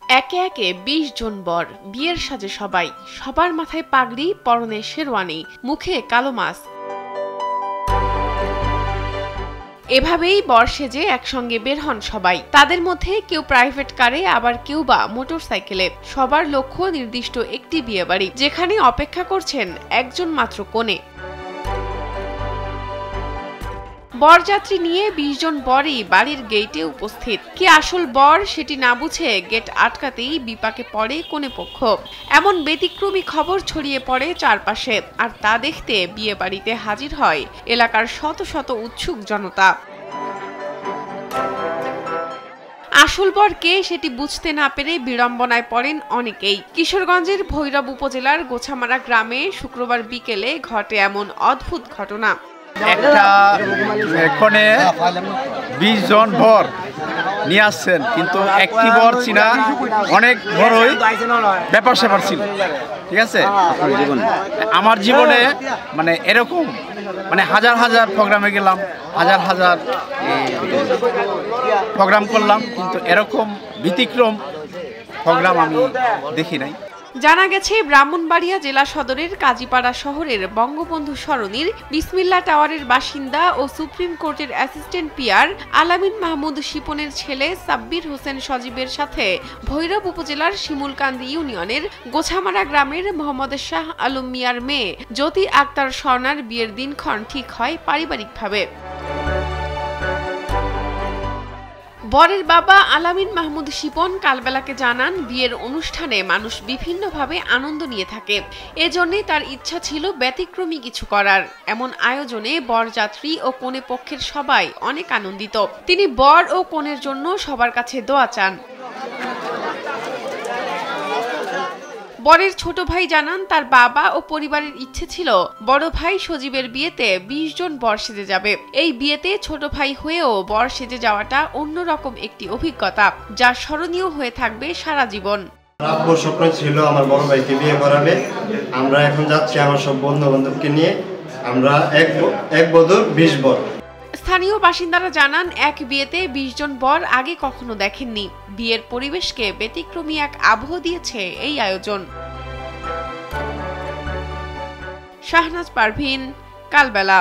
একে একে ২০ জন বর, বিয়ের সাজে সবাই, সবার মাথায় পাগড়ি, পরনে শেরওয়ানি, মুখে কালো মাস্ক। এভাবেই বর সেজে একসঙ্গে বের হন সবাই। তাদের মধ্যে কেউ প্রাইভেট কারে, আবার কেউ বা মোটরসাইকেলে। সবার লক্ষ্য নির্দিষ্ট একটি বিয়েবাড়ি, যেখানে অপেক্ষা করছেন একজন মাত্র কনে। বরযাত্রী নিয়ে ২০ জন বরই বাড়ির গেটে উপস্থিত। কে আসল বর সেটি না বুঝে গেট আটকাতেই বিপাকে পড়ে কনেপক্ষ। এমন ব্যতিক্রমী খবর ছড়িয়ে পড়ে চারপাশে, আর তা দেখতে বিয়ে বাড়িতে হাজির হয় এলাকার শত শত উৎসুক জনতা। আসল বর কে সেটি বুঝতে না পেরে বিড়ম্বনায় পড়েন অনেকেই। কিশোরগঞ্জের ভৈরব উপজেলার গোছামারা গ্রামে শুক্রবার বিকেলে ঘটে এমন অদ্ভুত ঘটনা। একটা এখানে ২০ জন বর নিয়ে আসছেন, কিন্তু একটি বর চিনা অনেক বড়ই ব্যাপার স্যাপার ছিল। ঠিক আছে, আমার জীবনে মানে এরকম হাজার হাজার প্রোগ্রামে গেলাম, হাজার হাজার প্রোগ্রাম করলাম, কিন্তু এরকম ব্যতিক্রম প্রোগ্রাম আমি দেখি নাই। জানা গেছে, ব্রাহ্মণবাড়িয়া জেলা সদরের কাজীপাড়া শহরের বঙ্গবন্ধু সরণির বিসমিল্লা টাওয়ারের বাসিন্দা ও সুপ্রিম কোর্টের অ্যাসিস্ট্যান্ট পিআর আলামিন মাহমুদ শিপনের ছেলে সাব্বির হোসেন সজীবের সাথে ভৈরব উপজেলার শিমুলকান্দি ইউনিয়নের গোছামারা গ্রামের মোহাম্মদ শাহ আলম মিয়ার মেয়ে জ্যোতি আক্তার স্বর্ণার বিয়ের দিনক্ষণ ঠিক হয় পারিবারিকভাবে। বরের বাবা আলামিন মাহমুদ শিপন কালবেলাকে জানান, বিয়ের অনুষ্ঠানে মানুষ বিভিন্নভাবে আনন্দ নিয়ে থাকে, এজন্যই তার ইচ্ছা ছিল ব্যতিক্রমী কিছু করার। এমন আয়োজনে বরযাত্রী ও কনে পক্ষের সবাই অনেক আনন্দিত। তিনি বর ও কনের জন্য সবার কাছে দোয়া চান। বরের ছোট ভাই জানান, তার বাবা ও পরিবারের ইচ্ছে ছিল বড় ভাই সজীবের বিয়েতে ২০ জন বর সেজে যাবে। এই বিয়েতে ছোট ভাই হয়েও বর সেজে যাওয়াটা অন্যরকম একটি অভিজ্ঞতা, যা স্মরণীয় হয়ে থাকবে সারা জীবন। আব্বুর স্বপ্ন ছিল আমার বড় ভাইকে বিয়ে করাবে। আমরা এখন যাচ্ছি আমার সব বন্ধু বান্ধবকে নিয়ে, আমরা এক বধূর ২০ বর। স্থানীয় বাসিন্দারা জানান, এক বিয়েতে ২০ জন বর আগে কখনো দেখেননি। বিয়ের পরিবেশকে ব্যতিক্রমী এক আবহ দিয়েছে এই আয়োজন। শাহনাজ পারভীন, কালবেলা।